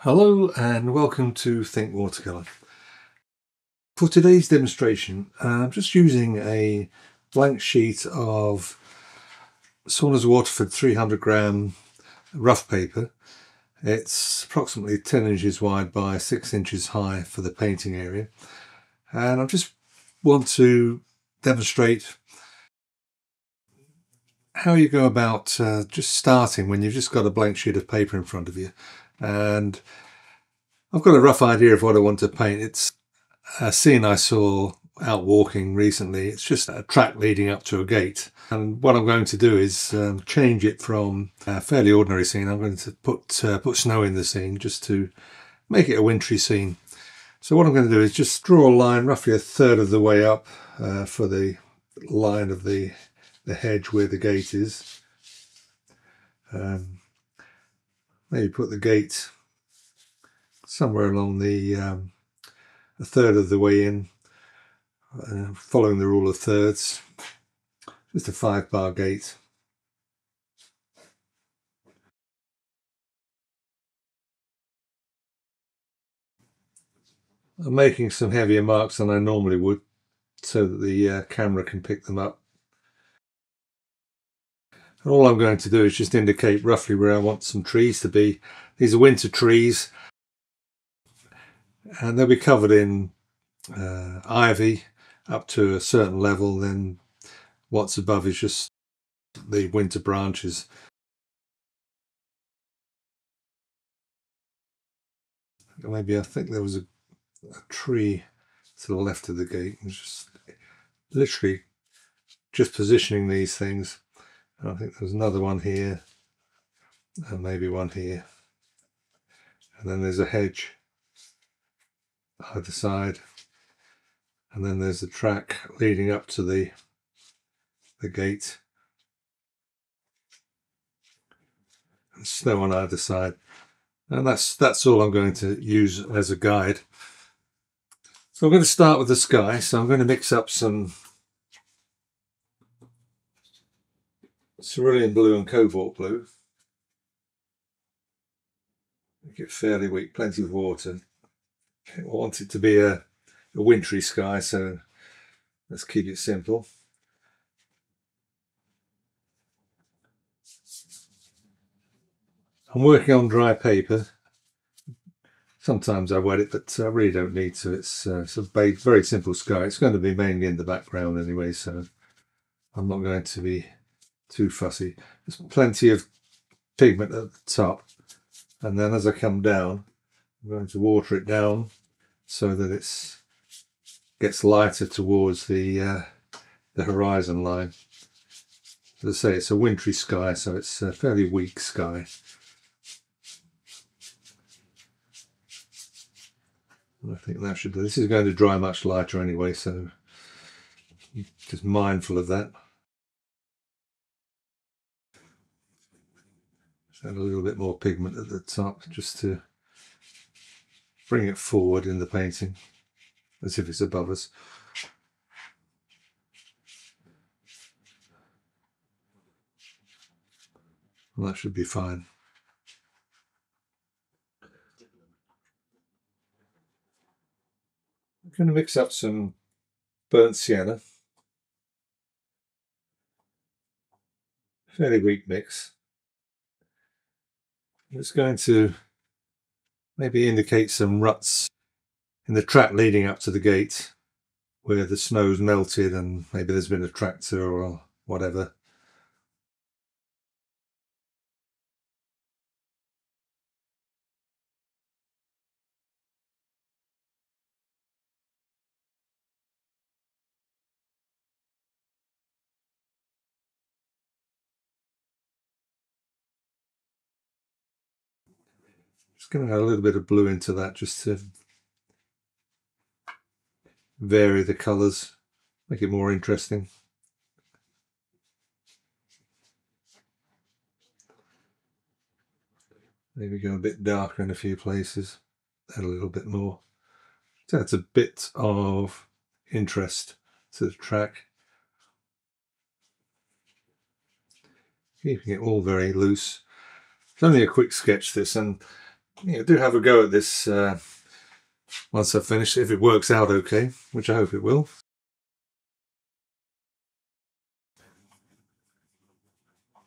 Hello and welcome to Think Watercolour. For today's demonstration, I'm just using a blank sheet of Saunders Waterford 300-gram rough paper. It's approximately 10 inches wide by 6 inches high for the painting area, and I just want to demonstrate how you go about just starting when you've just got a blank sheet of paper in front of you. And I've got a rough idea of what I want to paint. It's a scene I saw out walking recently. It's just a track leading up to a gate, and what I'm going to do is change it from a fairly ordinary scene. I'm going to put snow in the scene just to make it a wintry scene. So what I'm going to do is just draw a line roughly a third of the way up for the line of the hedge where the gate is. Maybe put the gate somewhere along a third of the way in, following the rule of thirds. Just a 5-bar gate. I'm making some heavier marks than I normally would so that the camera can pick them up. And all I'm going to do is just indicate roughly where I want some trees to be. These are winter trees, and they'll be covered in ivy up to a certain level. Then what's above is just the winter branches. Maybe I think there was a tree to the left of the gate, and just literally just positioning these things. And I think there's another one here, and maybe one here, and then there's a hedge either side, and then there's the track leading up to the gate, and snow on either side. And that's all I'm going to use as a guide. So I'm going to start with the sky. So I'm going to mix up some cerulean blue and cobalt blue. Make it fairly weak, plenty of water. I want it to be a wintry sky, so let's keep it simple. I'm working on dry paper. Sometimes I wet it, but I really don't need to. It's a very simple sky. It's going to be mainly in the background anyway, so I'm not going to be too fussy. There's plenty of pigment at the top, and then as I come down, I'm going to water it down so that it gets lighter towards the horizon line. As I say, it's a wintry sky, so it's a fairly weak sky. I think that should do. This is going to dry much lighter anyway, so just mindful of that. Just add a little bit more pigment at the top just to bring it forward in the painting as if it's above us. And that should be fine. I'm going to mix up some burnt sienna. Fairly weak mix. It's going to maybe indicate some ruts in the track leading up to the gate where the snow's melted and maybe there's been a tractor or whatever. Just going to add a little bit of blue into that just to vary the colours, make it more interesting. Maybe go a bit darker in a few places, add a little bit more. So that's a bit of interest to the track. Keeping it all very loose. It's only a quick sketch this, and Yeah, do have a go at this once I've finished, if it works out okay, which I hope it will.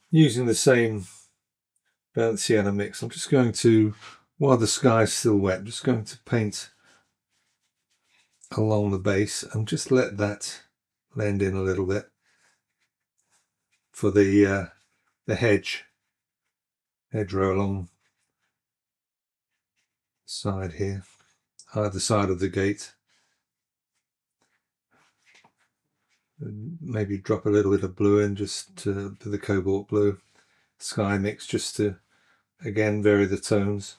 Using the same burnt sienna mix, I'm just going to, while the sky's still wet, I'm just going to paint along the base and just let that blend in a little bit for the hedgerow along the side here, either side of the gate. And maybe drop a little bit of blue in, just to the cobalt blue sky mix, just to again vary the tones.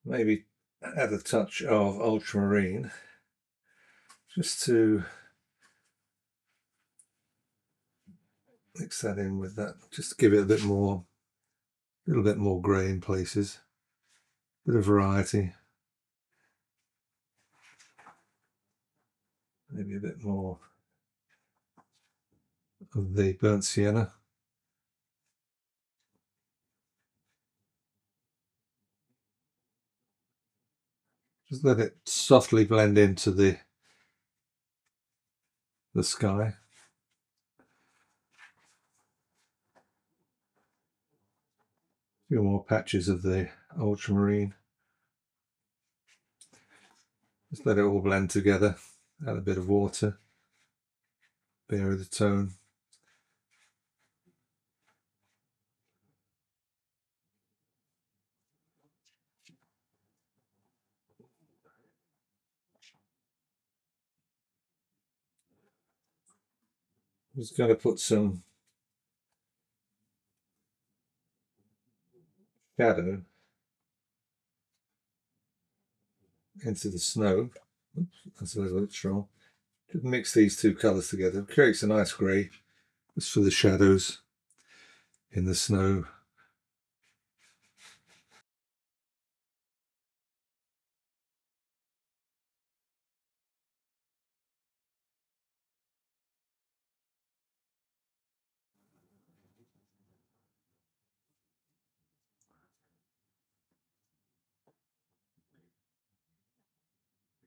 Maybe add a touch of ultramarine just to mix that in with that, just to give it a little bit more grey in places, bit of variety. Maybe a bit more of the burnt sienna. Just let it softly blend into the sky. A few more patches of the ultramarine. Just let it all blend together. Add a bit of water, vary the tone. I'm just going to put some shadow into the snow. Oops, that's a little bit strong. Just mix these two colours together. It creates a nice grey. Just for the shadows in the snow.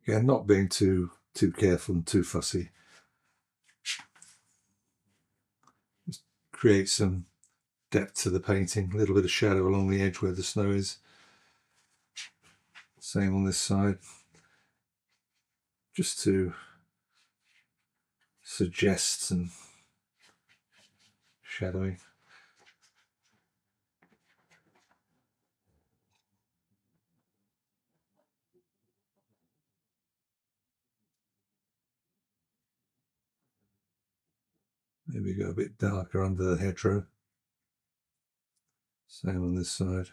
Again, not being too careful and too fussy. Just create some depth to the painting, a little bit of shadow along the edge where the snow is. Same on this side, just to suggest some shadowing. Maybe go a bit darker under the hedgerow. Same on this side.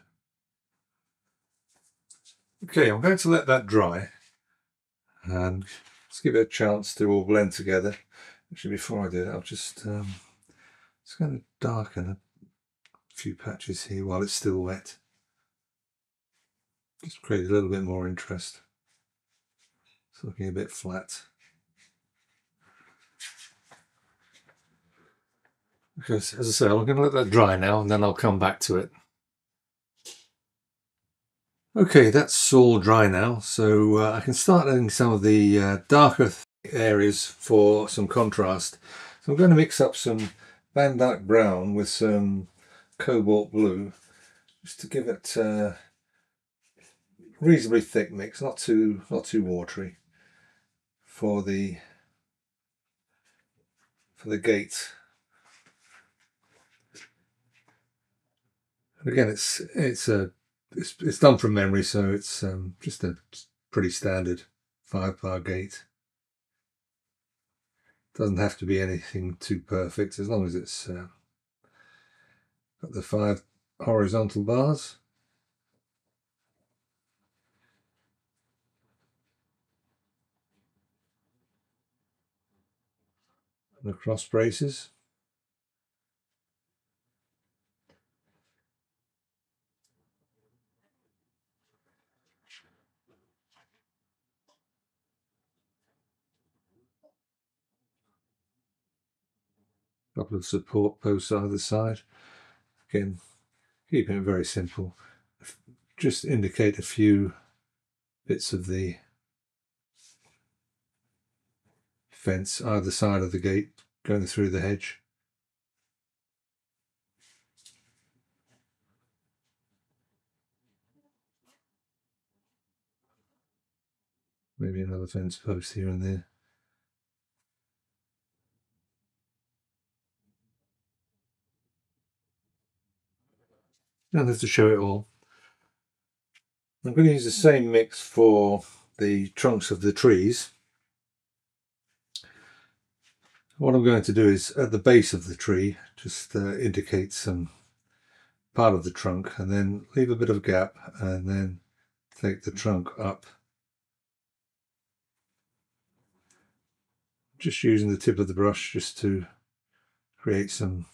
Okay, I'm going to let that dry and let's give it a chance to all blend together. Actually, before I do that, I'll just going to darken a few patches here while it's still wet. Just create a little bit more interest. It's looking a bit flat. Because, as I say, I'm going to let that dry now and then I'll come back to it. Okay, that's all dry now, so I can start adding some of the darker areas for some contrast. So I'm going to mix up some Van Dyke brown with some cobalt blue, just to give it a reasonably thick mix, not too watery, for the gate. And again, it's done from memory, so it's just a pretty standard 5-bar gate. Doesn't have to be anything too perfect, as long as it's got the 5 horizontal bars. And the cross braces. A couple of support posts either side. Again, keeping it very simple. Just indicate a few bits of the fence either side of the gate going through the hedge. Maybe another fence post here and there. Don't have to show it all. I'm going to use the same mix for the trunks of the trees. What I'm going to do is at the base of the tree just indicate some part of the trunk and then leave a bit of a gap and then take the trunk up, just using the tip of the brush just to create some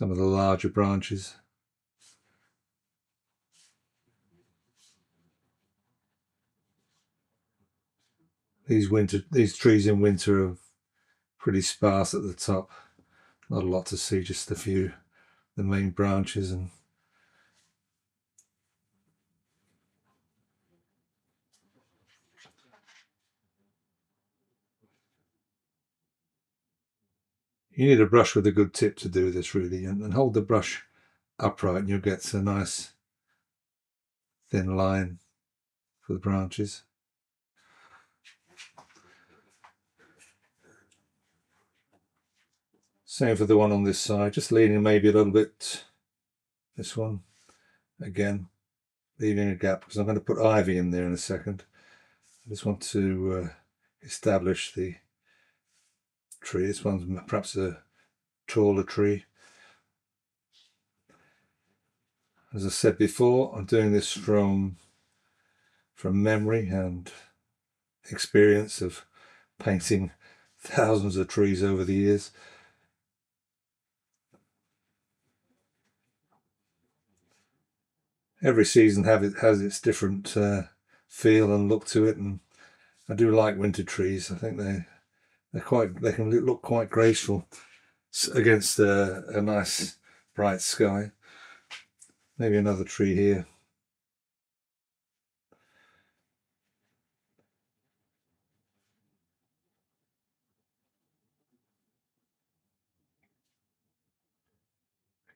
of the larger branches. These trees in winter are pretty sparse at the top, not a lot to see, just a few the main branches. And you need a brush with a good tip to do this really, and hold the brush upright and you'll get a nice thin line for the branches. Same for the one on this side, just leaning maybe a little bit, this one, again, leaving a gap because I'm going to put ivy in there in a second. I just want to establish the tree. This one's perhaps a taller tree. As I said before, I'm doing this from memory and experience of painting thousands of trees over the years. Every season has its different feel and look to it, and I do like winter trees. I think they can look quite graceful against a nice bright sky. Maybe another tree here.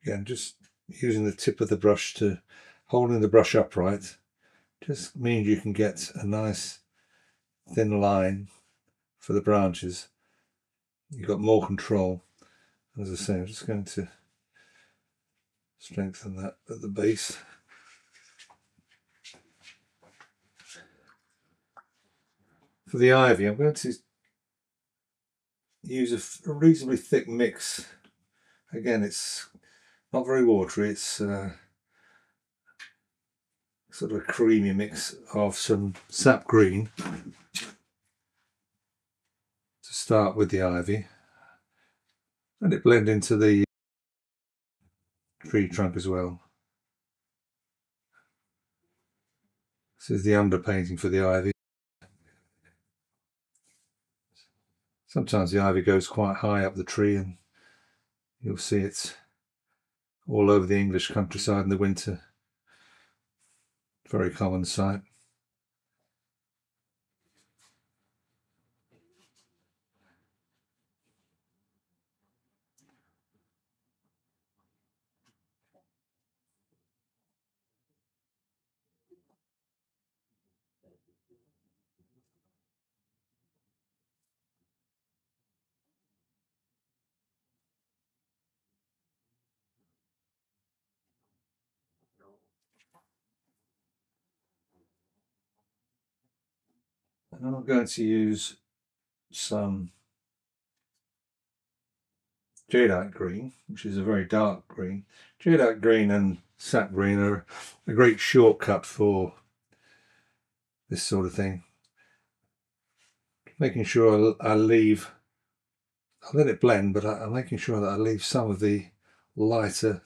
Again, just using the tip of the brush to holding the brush upright just means you can get a nice thin line for the branches. You've got more control. As I say, I'm just going to strengthen that at the base. For the ivy, I'm going to use a reasonably thick mix. Again, it's not very watery, it's sort of a creamy mix of some sap green to start with the ivy. Let it blend into the tree trunk as well. This is the underpainting for the ivy. Sometimes the ivy goes quite high up the tree and you'll see it's all over the English countryside in the winter. Very common sight. And I'm going to use some jadeite green, which is a very dark green. Jadeite green and sap green are a great shortcut for this sort of thing. Making sure I'll let it blend, but I'm making sure that I leave some of the lighter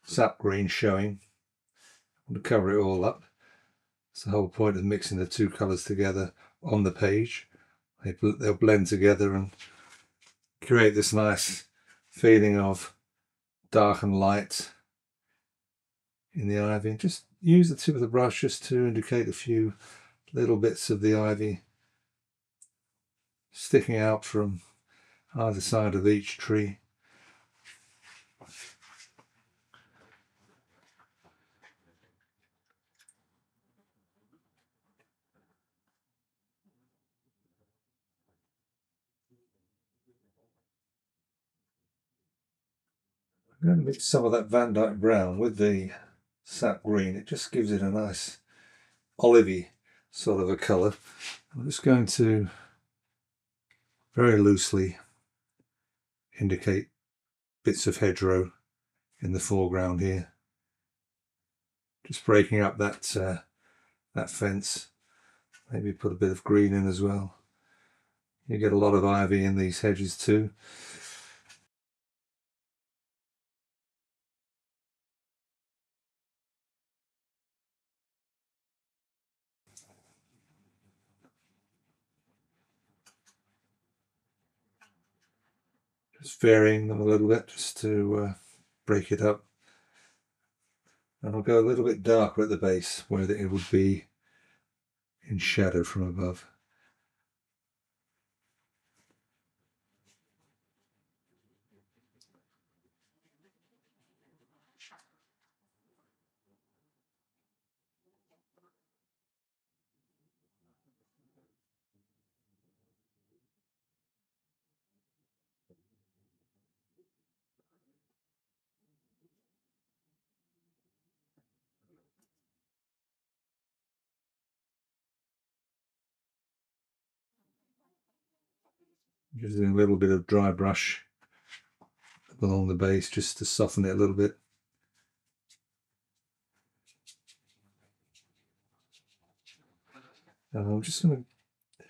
sap green showing. I'm going to cover it all up. That's the whole point of mixing the two colours together on the page. They'll blend together and create this nice feeling of dark and light in the ivy. Just use the tip of the brush just to indicate a few little bits of the ivy sticking out from either side of each tree. I'm going to mix some of that Van Dyke brown with the sap green. It just gives it a nice olivey sort of a colour. I'm just going to very loosely indicate bits of hedgerow in the foreground here, just breaking up that that fence. Maybe put a bit of green in as well. You get a lot of ivy in these hedges too. Just varying them a little bit just to break it up. And I'll go a little bit darker at the base where it would be in shadow from above. Using a little bit of dry brush along the base just to soften it a little bit. And I'm just going to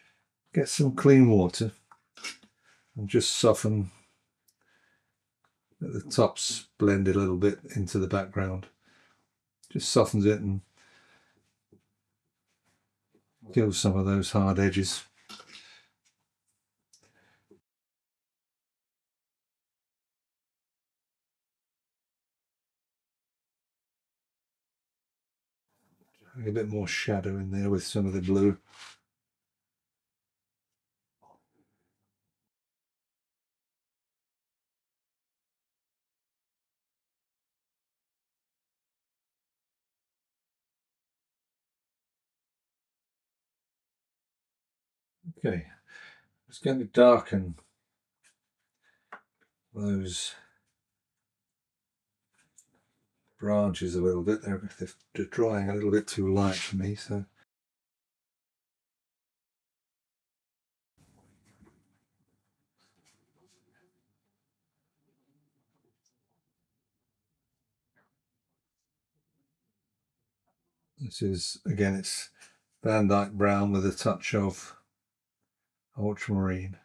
get some clean water and just soften the tops, blend it a little bit into the background. Just softens it and kills some of those hard edges. A bit more shadow in there with some of the blue. Okay, just going to darken those branches a little bit. They're drying a little bit too light for me, so this is, again, it's Van Dyke brown with a touch of ultramarine.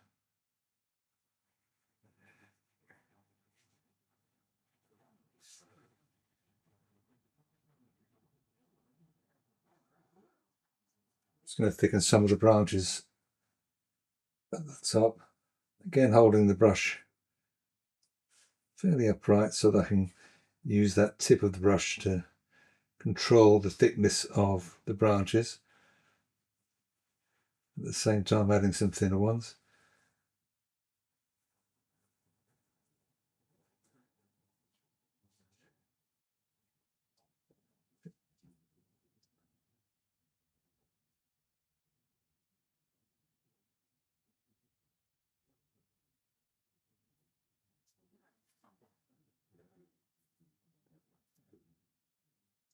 Just going to thicken some of the branches at the top. Again, holding the brush fairly upright so that I can use that tip of the brush to control the thickness of the branches. At the same time adding some thinner ones.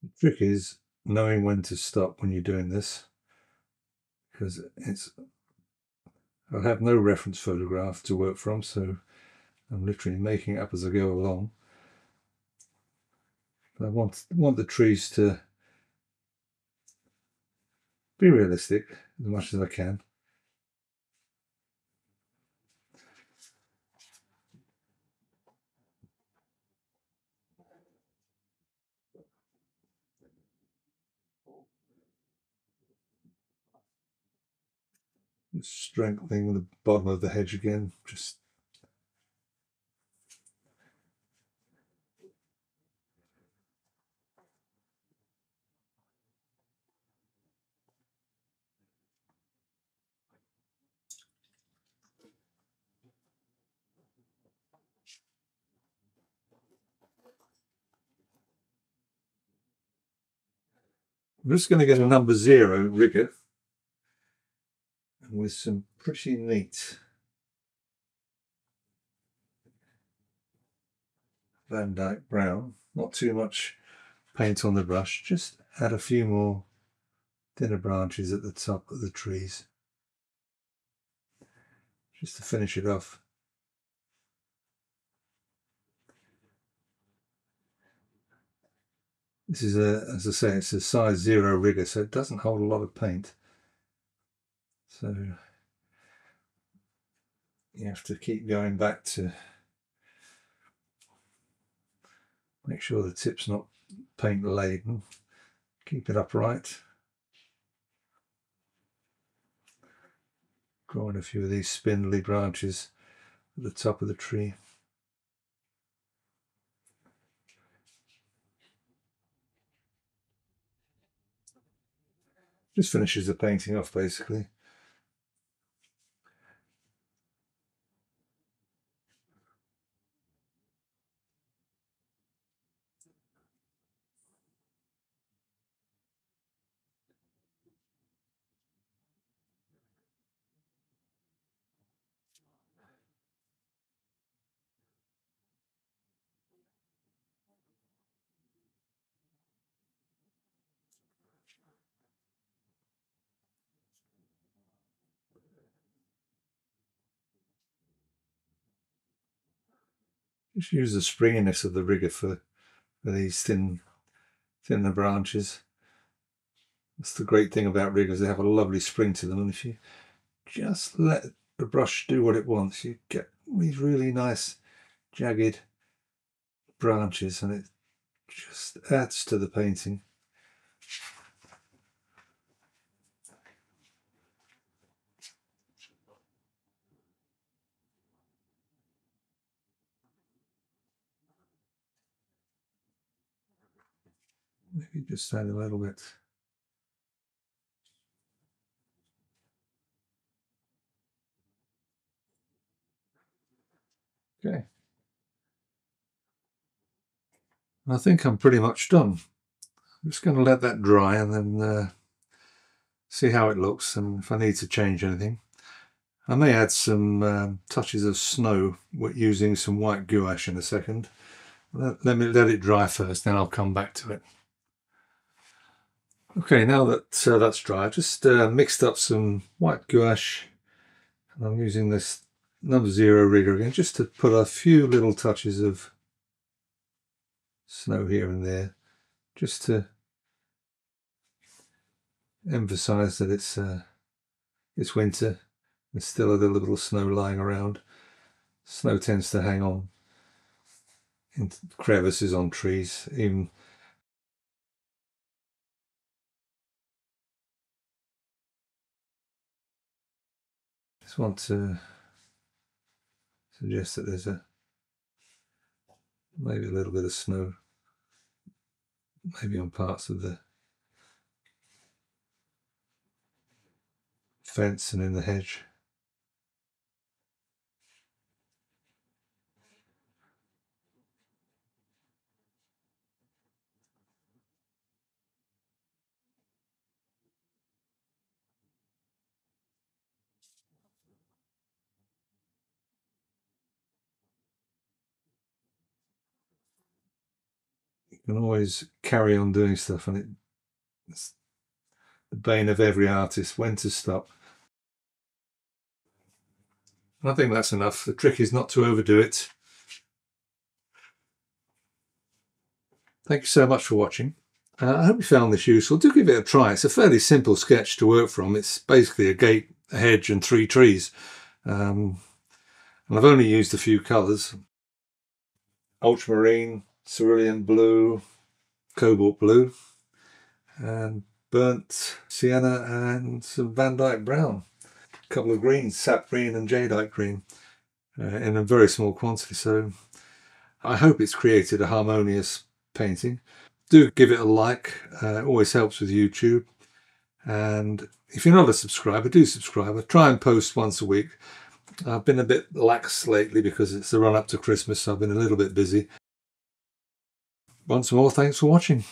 The trick is knowing when to stop when you're doing this, because I have no reference photograph to work from, so I'm literally making it up as I go along. But I want the trees to be realistic as much as I can. Strengthening the bottom of the hedge again, just I'm just going to get a number 0 rigger with some pretty neat Van Dyke brown. Not too much paint on the brush, just add a few more thinner branches at the top of the trees just to finish it off. This is as I say, it's a size 0 rigger, so it doesn't hold a lot of paint. So you have to keep going back to make sure the tip's not paint laden. Keep it upright. Drawing a few of these spindly branches at the top of the tree. Just finishes the painting off basically. Just use the springiness of the rigger for these thinner branches. That's the great thing about riggers, they have a lovely spring to them, and if you just let the brush do what it wants, you get these really nice jagged branches, and it just adds to the painting. Maybe just add a little bit. Okay. I think I'm pretty much done. I'm just going to let that dry and then see how it looks, and if I need to change anything. I may add some touches of snow using some white gouache in a second. Let it dry first, then I'll come back to it. Okay, now that that's dry, I've just mixed up some white gouache, and I'm using this number 0 rigger again just to put a few little touches of snow here and there, just to emphasize that it's winter. There's still a little snow lying around. Snow tends to hang on in crevices on trees. Even just want to suggest that there's maybe a little bit of snow, maybe on parts of the fence and in the hedge. You can always carry on doing stuff, and it's the bane of every artist, when to stop. I think that's enough. The trick is not to overdo it. Thank you so much for watching. I hope you found this useful. Do give it a try. It's a fairly simple sketch to work from. It's basically a gate, a hedge and 3 trees. And I've only used a few colours. Ultramarine, cerulean blue, cobalt blue, and burnt sienna, and some Van Dyke brown. A couple of greens, sap green and jadeite green, in a very small quantity. So I hope it's created a harmonious painting. Do give it a like, it always helps with YouTube. And if you're not a subscriber, do subscribe. I try and post once a week. I've been a bit lax lately because it's the run up to Christmas, so I've been a little bit busy. Once more, thanks for watching.